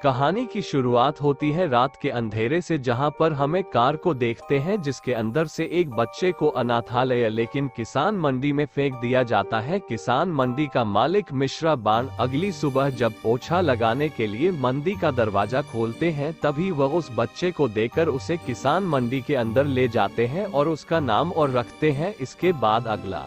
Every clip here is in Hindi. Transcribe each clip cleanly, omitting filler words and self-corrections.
कहानी की शुरुआत होती है रात के अंधेरे से, जहां पर हमें कार को देखते हैं जिसके अंदर से एक बच्चे को अनाथालय लेकिन किसान मंडी में फेंक दिया जाता है। किसान मंडी का मालिक मिश्रा बाण अगली सुबह जब पोछा लगाने के लिए मंडी का दरवाजा खोलते हैं, तभी वह उस बच्चे को देकर उसे किसान मंडी के अंदर ले जाते हैं और उसका नाम और रखते हैं। इसके बाद अगला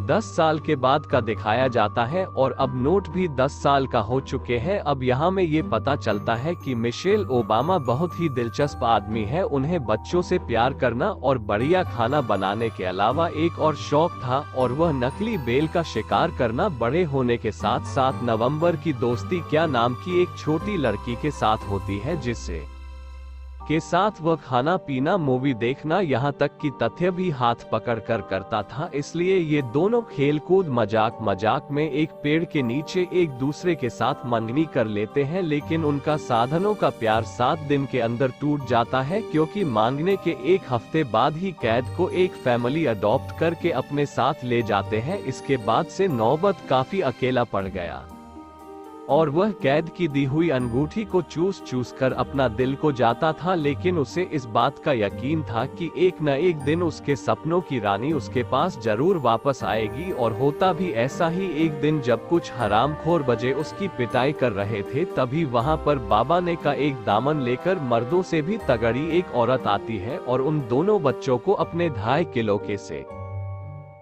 10 साल के बाद का दिखाया जाता है और अब नोट भी 10 साल का हो चुके हैं। अब यहाँ में ये पता चलता है कि मिशेल ओबामा बहुत ही दिलचस्प आदमी है। उन्हें बच्चों से प्यार करना और बढ़िया खाना बनाने के अलावा एक और शौक था, और वह नकली बेल का शिकार करना। बड़े होने के साथ साथ नवंबर की दोस्ती क्या नाम की एक छोटी लड़की के साथ होती है, जिससे के साथ वह खाना पीना मूवी देखना यहाँ तक कि तथ्य भी हाथ पकड़ कर करता था। इसलिए ये दोनों खेल कूद मजाक मजाक में एक पेड़ के नीचे एक दूसरे के साथ मंगनी कर लेते हैं, लेकिन उनका साधनों का प्यार 7 दिन के अंदर टूट जाता है, क्योंकि मांगने के 1 हफ्ते बाद ही कैद को एक फैमिली अडॉप्ट करके अपने साथ ले जाते हैं। इसके बाद से नौबत काफी अकेला पड़ गया और वह कैद की दी हुई अंगूठी को चूस चूस कर अपना दिल को जाता था, लेकिन उसे इस बात का यकीन था कि एक न एक दिन उसके सपनों की रानी उसके पास जरूर वापस आएगी। और होता भी ऐसा ही। एक दिन जब कुछ हरामखोर बजे उसकी पिटाई कर रहे थे, तभी वहां पर बाबा ने का एक दामन लेकर मर्दों से भी तगड़ी एक औरत आती है और उन दोनों बच्चों को अपने 2.5 किलो के से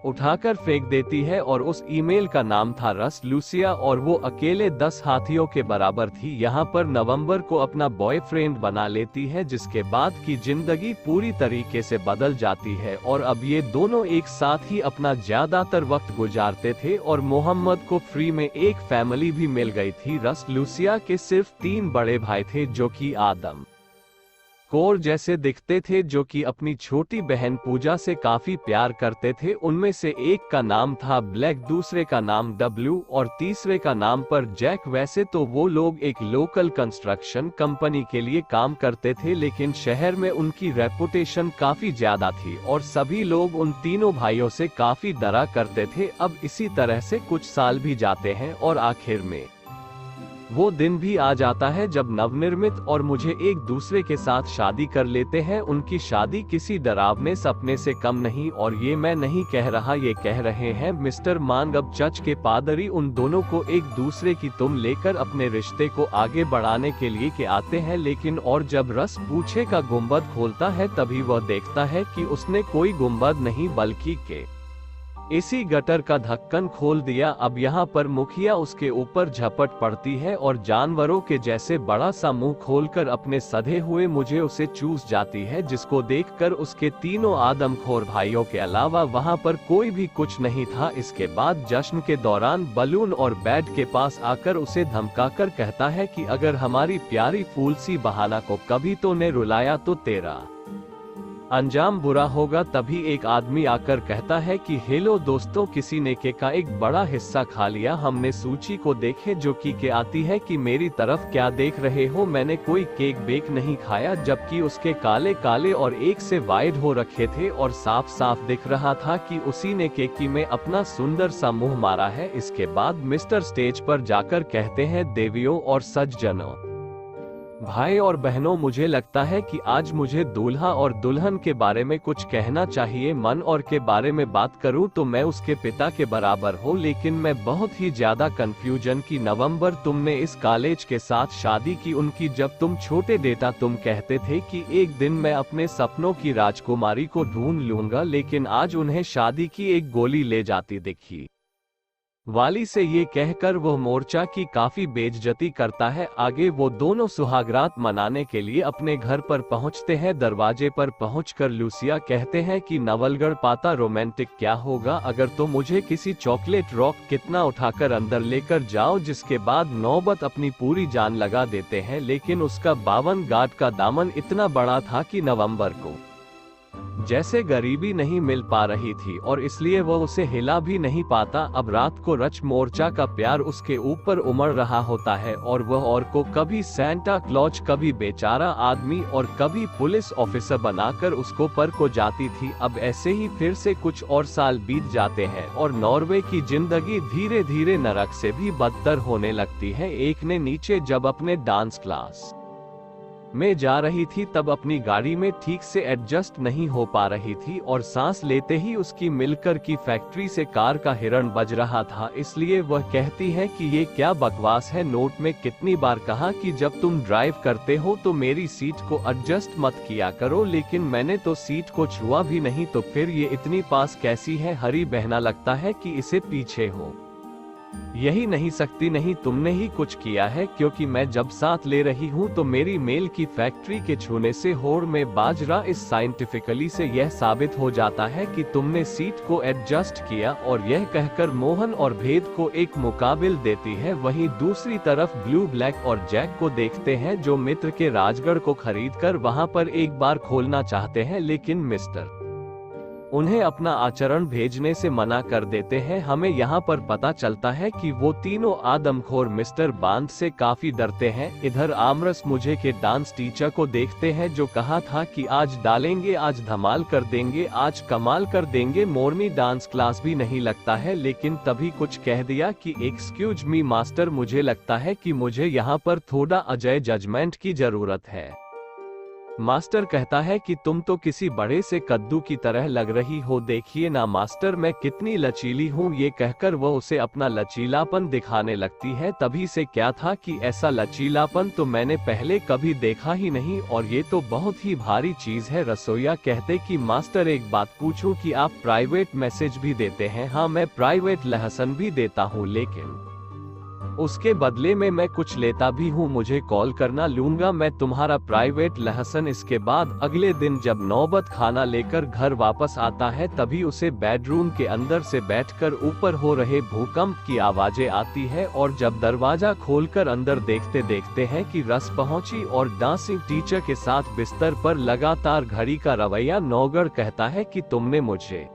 उठाकर फेंक देती है। और उस ईमेल का नाम था रस लूसिया और वो अकेले 10 हाथियों के बराबर थी। यहाँ पर नवंबर को अपना बॉयफ्रेंड बना लेती है, जिसके बाद की जिंदगी पूरी तरीके से बदल जाती है। और अब ये दोनों एक साथ ही अपना ज्यादातर वक्त गुजारते थे और मोहम्मद को फ्री में एक फैमिली भी मिल गई थी। रस लूसिया के सिर्फ 3 बड़े भाई थे, जो कि आदम कोर जैसे दिखते थे, जो कि अपनी छोटी बहन पूजा से काफी प्यार करते थे। उनमें से एक का नाम था ब्लैक, दूसरे का नाम डब्ल्यू और तीसरे का नाम पर जैक। वैसे तो वो लोग एक लोकल कंस्ट्रक्शन कंपनी के लिए काम करते थे, लेकिन शहर में उनकी रेपुटेशन काफी ज्यादा थी और सभी लोग उन तीनों भाइयों से काफी डरा करते थे। अब इसी तरह से कुछ साल भी जाते हैं और आखिर में वो दिन भी आ जाता है जब नवनिर्मित और मुझे एक दूसरे के साथ शादी कर लेते हैं। उनकी शादी किसी डरावने सपने से कम नहीं, और ये मैं नहीं कह रहा, ये कह रहे हैं मिस्टर मांग। अब चर्च के पादरी उन दोनों को एक दूसरे की तुम लेकर अपने रिश्ते को आगे बढ़ाने के लिए के आते हैं। लेकिन और जब रस पूछे का गुंबद खोलता है, तभी वह देखता है कि उसने कोई गुंबद नहीं बल्कि के इसी गटर का ढक्कन खोल दिया। अब यहाँ पर मुखिया उसके ऊपर झपट पड़ती है और जानवरों के जैसे बड़ा सा मुंह खोलकर अपने सधे हुए मुझे उसे चूस जाती है, जिसको देखकर उसके तीनों आदमखोर भाइयों के अलावा वहाँ पर कोई भी कुछ नहीं था। इसके बाद जश्न के दौरान बलून और बैट के पास आकर उसे धमकाकर कहता है कि अगर हमारी प्यारी फूलसी बहाना को कभी तो ने रुलाया तो तेरा अंजाम बुरा होगा। तभी एक आदमी आकर कहता है कि हेलो दोस्तों, किसी ने केक का एक बड़ा हिस्सा खा लिया। हमने सूची को देखे जो कि के आती है कि मेरी तरफ क्या देख रहे हो, मैंने कोई केक बेक नहीं खाया। जबकि उसके काले काले और एक से वाइड हो रखे थे और साफ साफ दिख रहा था कि उसी ने केक की में अपना सुंदर सा मुंह मारा है। इसके बाद मिस्टर स्टेज पर जाकर कहते हैं देवियों और सज्जनों, भाई और बहनों, मुझे लगता है कि आज मुझे दूल्हा और दुल्हन के बारे में कुछ कहना चाहिए। मन और के बारे में बात करूं तो मैं उसके पिता के बराबर हूं, लेकिन मैं बहुत ही ज्यादा कंफ्यूजन की। नवंबर, तुमने इस कॉलेज के साथ शादी की उनकी जब तुम छोटे डेटा तुम कहते थे कि एक दिन मैं अपने सपनों की राजकुमारी को ढूंढ लूंगा, लेकिन आज उन्हें शादी की एक गोली ले जाती दिखी। वाली से ये कहकर वह मोर्चा की काफी बेइज्जती करता है। आगे वो दोनों सुहागरात मनाने के लिए अपने घर पर पहुंचते हैं। दरवाजे पर पहुंचकर लूसिया कहते हैं कि नवलगढ़ पाता रोमांटिक क्या होगा अगर तो मुझे किसी चॉकलेट रॉक कितना उठाकर अंदर लेकर जाओ। जिसके बाद नौबत अपनी पूरी जान लगा देते हैं, लेकिन उसका 52 गांठ का दामन इतना बड़ा था कि नवंबर को जैसे गरीबी नहीं मिल पा रही थी और इसलिए वह उसे हिला भी नहीं पाता। अब रात को रच मोर्चा का प्यार उसके ऊपर उमड़ रहा होता है और वह और को कभी सेंटा क्लॉज, कभी बेचारा आदमी और कभी पुलिस ऑफिसर बनाकर उसको पर को जाती थी। अब ऐसे ही फिर से कुछ और साल बीत जाते हैं और नॉर्वे की जिंदगी धीरे धीरे नरक से भी बदतर होने लगती है। एक ने नीचे जब अपने डांस क्लास में जा रही थी तब अपनी गाड़ी में ठीक से एडजस्ट नहीं हो पा रही थी और सांस लेते ही उसकी मिलकर की फैक्ट्री से कार का हिरन बज रहा था। इसलिए वह कहती है कि ये क्या बकवास है। नोट में कितनी बार कहा कि जब तुम ड्राइव करते हो तो मेरी सीट को एडजस्ट मत किया करो, लेकिन मैंने तो सीट को छुआ भी नहीं, तो फिर ये इतनी पास कैसी है। हरी बहना लगता है कि इसे पीछे हो यही नहीं सकती। नहीं, तुमने ही कुछ किया है, क्योंकि मैं जब साथ ले रही हूँ तो मेरी मेल की फैक्ट्री के छूने से होड़ में बाजरा इस साइंटिफिकली से यह साबित हो जाता है कि तुमने सीट को एडजस्ट किया। और यह कहकर मोहन और भेद को एक मुकाबिल देती है। वहीं दूसरी तरफ ब्लू ब्लैक और जैक को देखते हैं जो मित्र के राजगढ़ को खरीदकर वहां पर एक बार खोलना चाहते हैं, लेकिन मिस्टर उन्हें अपना आचरण भेजने से मना कर देते हैं। हमें यहाँ पर पता चलता है कि वो तीनों आदमखोर मिस्टर बांध से काफी डरते हैं। इधर आमरस मुझे के डांस टीचर को देखते हैं जो कहा था कि आज डालेंगे, आज धमाल कर देंगे, आज कमाल कर देंगे। मोरनी डांस क्लास भी नहीं लगता है, लेकिन तभी कुछ कह दिया कि एक्सक्यूज मी मास्टर, मुझे लगता है कि मुझे यहाँ पर थोड़ा अजय जजमेंट की जरूरत है। मास्टर कहता है कि तुम तो किसी बड़े से कद्दू की तरह लग रही हो, देखिए ना मास्टर मैं कितनी लचीली हूँ। ये कहकर वह उसे अपना लचीलापन दिखाने लगती है। तभी से क्या था कि ऐसा लचीलापन तो मैंने पहले कभी देखा ही नहीं और ये तो बहुत ही भारी चीज है। रसोईया कहते कि मास्टर एक बात पूछूं कि आप प्राइवेट मैसेज भी देते हैं? हाँ, मैं प्राइवेट लहसन भी देता हूँ, लेकिन उसके बदले में मैं कुछ लेता भी हूँ। मुझे कॉल करना, लूंगा मैं तुम्हारा प्राइवेट लहसन। इसके बाद अगले दिन जब नौबत खाना लेकर घर वापस आता है तभी उसे बेडरूम के अंदर से बैठकर ऊपर हो रहे भूकंप की आवाजें आती है और जब दरवाजा खोलकर अंदर देखते देखते हैं कि रस पहुंची और डांसिंग टीचर के साथ बिस्तर पर लगातार घड़ी का रवैया। नौगढ़ कहता है कि तुमने मुझे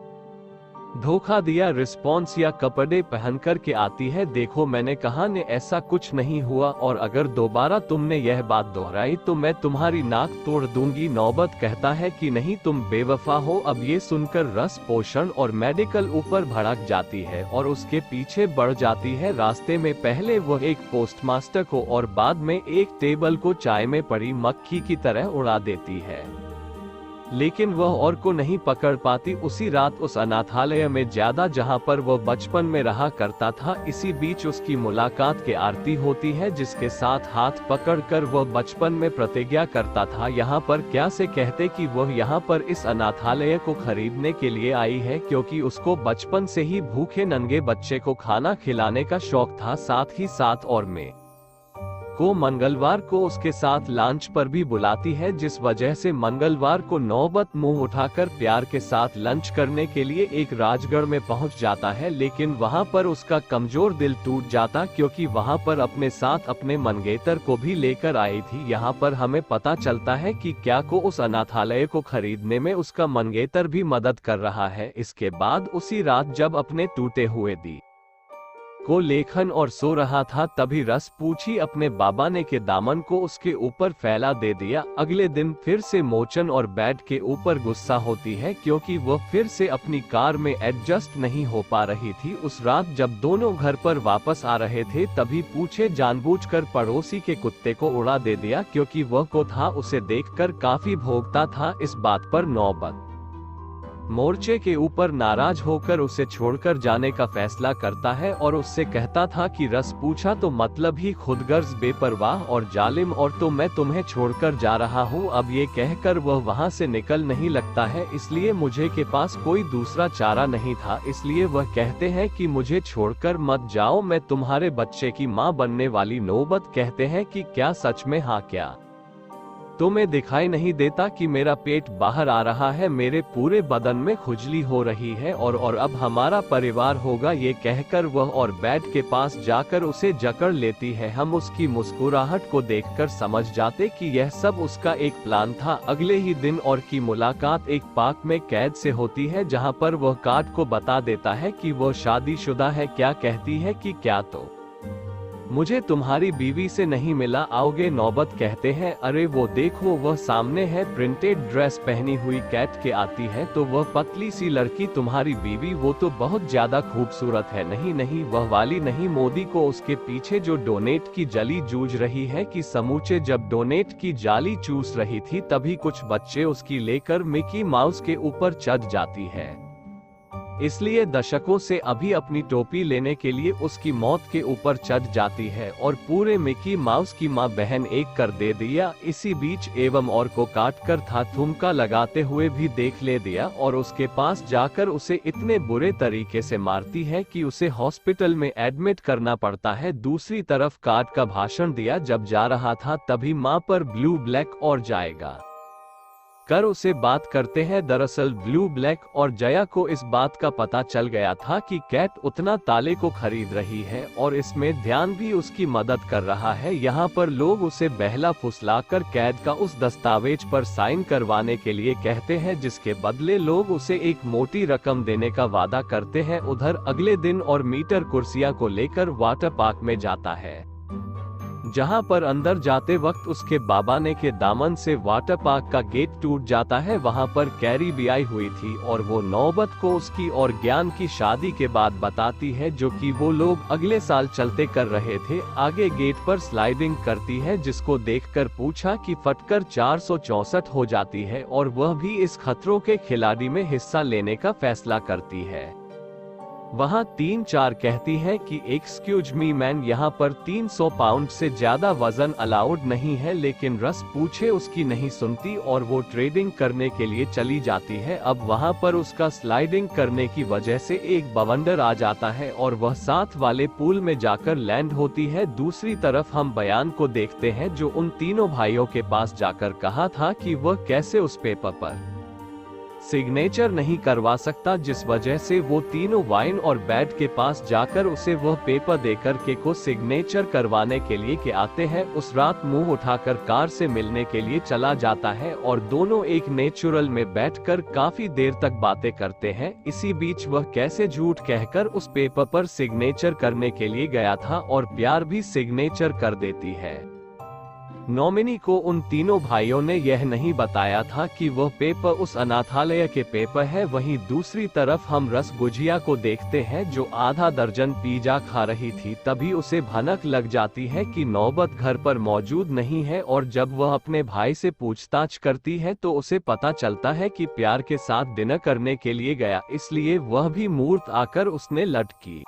धोखा दिया। रिस्पॉन्स या कपड़े पहन कर के आती है, देखो मैंने कहा ने ऐसा कुछ नहीं हुआ और अगर दोबारा तुमने यह बात दोहराई तो मैं तुम्हारी नाक तोड़ दूंगी। नौबत कहता है कि नहीं, तुम बेवफा हो। अब ये सुनकर रस पोषण और मेडिकल ऊपर भड़क जाती है और उसके पीछे बढ़ जाती है। रास्ते में पहले वह एक पोस्टमास्टर को और बाद में एक टेबल को चाय में पड़ी मक्खी की तरह उड़ा देती है, लेकिन वह और को नहीं पकड़ पाती। उसी रात उस अनाथालय में ज्यादा जहां पर वह बचपन में रहा करता था, इसी बीच उसकी मुलाकात के आरती होती है जिसके साथ हाथ पकड़कर वह बचपन में प्रतिज्ञा करता था। यहाँ पर क्या से कहते कि वह यहाँ पर इस अनाथालय को खरीदने के लिए आई है, क्योंकि उसको बचपन से ही भूखे नंगे बच्चे को खाना खिलाने का शौक था। साथ ही साथ और में को मंगलवार को उसके साथ लंच पर भी बुलाती है, जिस वजह से मंगलवार को नौबत मुंह उठाकर प्यार के साथ लंच करने के लिए एक राजगढ़ में पहुंच जाता है। लेकिन वहां पर उसका कमजोर दिल टूट जाता, क्योंकि वहां पर अपने साथ अपने मंगेतर को भी लेकर आई थी। यहाँ पर हमें पता चलता है कि क्या को उस अनाथालय को खरीदने में उसका मंगेतर भी मदद कर रहा है। इसके बाद उसी रात जब अपने टूटे हुए दी को लेखन और सो रहा था तभी रस पूछी अपने बाबा ने के दामन को उसके ऊपर फैला दे दिया। अगले दिन फिर से मोचन और बैट के ऊपर गुस्सा होती है, क्योंकि वह फिर से अपनी कार में एडजस्ट नहीं हो पा रही थी। उस रात जब दोनों घर पर वापस आ रहे थे तभी पूछे जानबूझकर पड़ोसी के कुत्ते को उड़ा दे दिया, क्योंकि वह को था उसे देखकर काफी भोगता था। इस बात पर नौबत मोर्चे के ऊपर नाराज होकर उसे छोड़कर जाने का फैसला करता है और उससे कहता था कि रस पूछा तो मतलब ही खुदगर्ज, बेपरवाह और जालिम, और तो मैं तुम्हें छोड़कर जा रहा हूँ। अब ये कहकर वह वहाँ से निकल नहीं लगता है, इसलिए मुझे के पास कोई दूसरा चारा नहीं था। इसलिए वह कहते हैं कि मुझे छोड़कर मत जाओ, मैं तुम्हारे बच्चे की माँ बनने वाली। नौबत कहते हैं कि क्या सच में? हाँ, क्या तुम्हें दिखाई नहीं देता कि मेरा पेट बाहर आ रहा है, मेरे पूरे बदन में खुजली हो रही है और अब हमारा परिवार होगा। ये कहकर वह और बेड के पास जाकर उसे जकड़ लेती है। हम उसकी मुस्कुराहट को देखकर समझ जाते कि यह सब उसका एक प्लान था। अगले ही दिन और की मुलाकात एक पार्क में कैद से होती है, जहां पर वह कार्ड को बता देता है कि वह शादीशुदा है। क्या कहती है कि क्या तो मुझे तुम्हारी बीवी से नहीं मिला, आओगे? नौबत कहते हैं, अरे वो देखो वह सामने है। प्रिंटेड ड्रेस पहनी हुई कैट के आती है तो वह पतली सी लड़की तुम्हारी बीवी, वो तो बहुत ज्यादा खूबसूरत है। नहीं नहीं, वह वाली नहीं। मोदी को उसके पीछे जो डोनेट की जाली जूझ रही है कि समूचे जब डोनेट की जाली चूस रही थी तभी कुछ बच्चे उसकी लेकर मिकी माउस के ऊपर चढ़ जाती है। इसलिए दशकों से अभी अपनी टोपी लेने के लिए उसकी मौत के ऊपर चढ़ जाती है और पूरे मिकी माउस की माँ बहन एक कर दे दिया। इसी बीच एवं और को काट कर था थुमका लगाते हुए भी देख ले दिया और उसके पास जाकर उसे इतने बुरे तरीके से मारती है कि उसे हॉस्पिटल में एडमिट करना पड़ता है। दूसरी तरफ कार्ड का भाषण दिया जब जा रहा था तभी माँ पर ब्लू ब्लैक और जाएगा कर उसे बात करते हैं। दरअसल ब्लू ब्लैक और जया को इस बात का पता चल गया था कि कैट उतना ताले को खरीद रही है और इसमें ध्यान भी उसकी मदद कर रहा है। यहाँ पर लोग उसे बहला फुसलाकर कैद का उस दस्तावेज पर साइन करवाने के लिए कहते हैं, जिसके बदले लोग उसे एक मोटी रकम देने का वादा करते हैं। उधर अगले दिन और मीटर कुर्सिया को लेकर वाटर पार्क में जाता है, जहां पर अंदर जाते वक्त उसके बाबा ने के दामन से वाटर पार्क का गेट टूट जाता है। वहां पर कैरी भी आई हुई थी और वो नौबत को उसकी और ज्ञान की शादी के बाद बताती है, जो कि वो लोग अगले साल चलते कर रहे थे। आगे गेट पर स्लाइडिंग करती है, जिसको देखकर पूछा कि फटकर 464 हो जाती है और वह भी इस खतरों के खिलाड़ी में हिस्सा लेने का फैसला करती है। वहाँ 3-4 कहती है कि एक्सक्यूज मी मैन, यहाँ पर 300 पाउंड से ज्यादा वजन अलाउड नहीं है, लेकिन रस पूछे उसकी नहीं सुनती और वो ट्रेडिंग करने के लिए चली जाती है। अब वहाँ पर उसका स्लाइडिंग करने की वजह से एक बवंडर आ जाता है और वह साथ वाले पूल में जाकर लैंड होती है। दूसरी तरफ हम बयान को देखते हैं, जो उन तीनों भाइयों के पास जाकर कहा था कि वह कैसे उस पेपर पर सिग्नेचर नहीं करवा सकता, जिस वजह से वो तीनों वाइन और बैड के पास जाकर उसे वह पेपर देकर के को सिग्नेचर करवाने के लिए के आते हैं। उस रात मुंह उठाकर कार से मिलने के लिए चला जाता है और दोनों एक नेचुरल में बैठकर काफी देर तक बातें करते हैं। इसी बीच वह कैसे झूठ कहकर उस पेपर पर सिग्नेचर करने के लिए गया था और प्यार भी सिग्नेचर कर देती है। नॉमिनी को उन तीनों भाइयों ने यह नहीं बताया था कि वह पेपर उस अनाथालय के पेपर है। वहीं दूसरी तरफ हम रस गुजिया को देखते हैं, जो आधा दर्जन पिज्जा खा रही थी। तभी उसे भनक लग जाती है कि नौबत घर पर मौजूद नहीं है और जब वह अपने भाई से पूछताछ करती है तो उसे पता चलता है कि प्यार के साथ डिनर करने के लिए गया, इसलिए वह भी मूर्त आकर उसने लटकी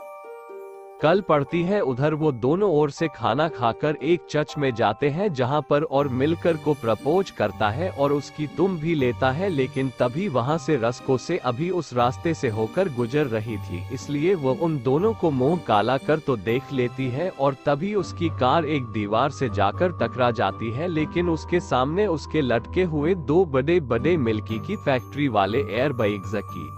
कल पड़ती है। उधर वो दोनों ओर से खाना खाकर एक चर्च में जाते हैं, जहां पर और मिलकर को प्रपोज करता है और उसकी तुम भी लेता है, लेकिन तभी वहां से रस्को से अभी उस रास्ते से होकर गुजर रही थी, इसलिए वो उन दोनों को मुंह काला कर तो देख लेती है और तभी उसकी कार एक दीवार से जाकर टकरा जाती है। लेकिन उसके सामने उसके लटके हुए 2 बड़े बड़े मिल्की की फैक्ट्री वाले एयरबैग्स की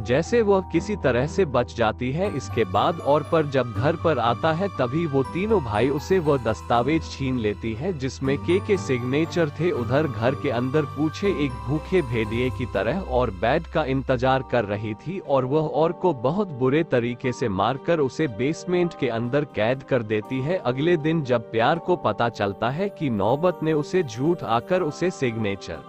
जैसे वह किसी तरह से बच जाती है। इसके बाद और पर जब घर पर आता है तभी वो तीनों भाई उसे वह दस्तावेज छीन लेती है जिसमें के सिग्नेचर थे। उधर घर के अंदर पूछे एक भूखे भेड़िए की तरह और बैड का इंतजार कर रही थी और वह और को बहुत बुरे तरीके से मारकर उसे बेसमेंट के अंदर कैद कर देती है। अगले दिन जब प्यार को पता चलता है कि नौबत ने उसे झूठ आकर उसे सिग्नेचर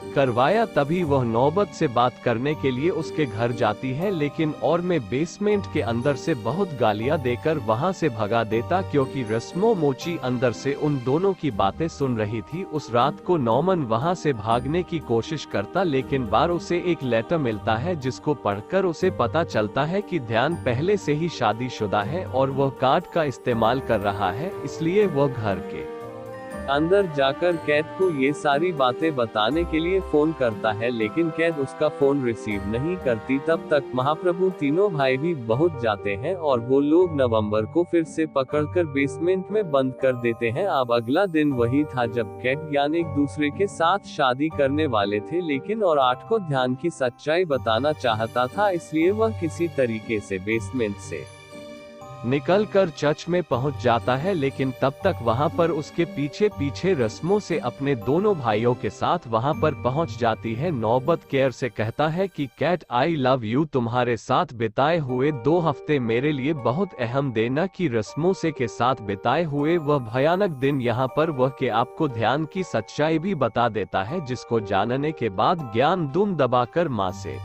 करवाया, तभी वह नौबत से बात करने के लिए उसके घर जाती है, लेकिन और में बेसमेंट के अंदर से बहुत गालियां देकर वहां से भगा देता, क्योंकि रस्मो मोची अंदर से उन दोनों की बातें सुन रही थी। उस रात को नॉमन वहां से भागने की कोशिश करता, लेकिन बार उसे एक लेटर मिलता है जिसको पढ़कर उसे पता चलता है कि ध्यान पहले से ही शादीशुदा है और वह कार्ड का इस्तेमाल कर रहा है, इसलिए वह घर के अंदर जाकर कैद को ये सारी बातें बताने के लिए फोन करता है, लेकिन कैद उसका फोन रिसीव नहीं करती। तब तक महाप्रभु तीनों भाई भी पहुंच जाते हैं और वो लोग नवंबर को फिर से पकड़कर बेसमेंट में बंद कर देते हैं। अब अगला दिन वही था जब कैद ज्ञान एक दूसरे के साथ शादी करने वाले थे, लेकिन और 8 को ध्यान की सच्चाई बताना चाहता था, इसलिए वह किसी तरीके से बेसमेंट से निकलकर चर्च में पहुंच जाता है। लेकिन तब तक वहां पर उसके पीछे पीछे रस्मों से अपने दोनों भाइयों के साथ वहां पर पहुंच जाती है। नौबत केयर से कहता है कि कैट आई लव यू, तुम्हारे साथ बिताए हुए 2 हफ्ते मेरे लिए बहुत अहम देना की रस्मों से के साथ बिताए हुए वह भयानक दिन यहाँ पर वह के आपको ध्यान की सच्चाई भी बता देता है, जिसको जानने के बाद ज्ञान दुम दबाकर मां से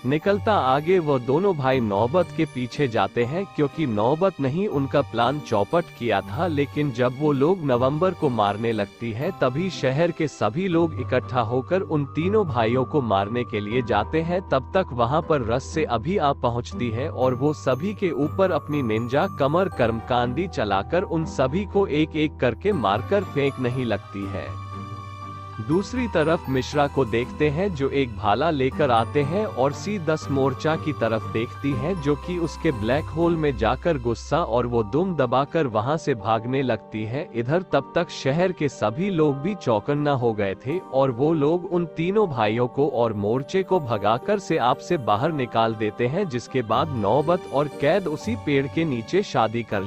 निकलता आगे वो दोनों भाई नौबत के पीछे जाते हैं, क्योंकि नौबत नहीं उनका प्लान चौपट किया था। लेकिन जब वो लोग नवंबर को मारने लगती है तभी शहर के सभी लोग इकट्ठा होकर उन तीनों भाइयों को मारने के लिए जाते हैं। तब तक वहां पर रस से अभी आ पहुंचती है और वो सभी के ऊपर अपनी निंजा कमर कर्मकांडी चलाकर उन सभी को एक एक करके मारकर फेंक नहीं लगती है। दूसरी तरफ मिश्रा को देखते हैं जो एक भाला लेकर आते हैं और C10 मोर्चा की तरफ देखती है, जो कि उसके ब्लैक होल में जाकर गुस्सा और वो दुम दबाकर वहां से भागने लगती है। इधर तब तक शहर के सभी लोग भी चौकन्ना हो गए थे और वो लोग उन तीनों भाइयों को और मोर्चे को भगाकर से आपसे बाहर निकाल देते हैं, जिसके बाद नौबत और कैद उसी पेड़ के नीचे शादी कर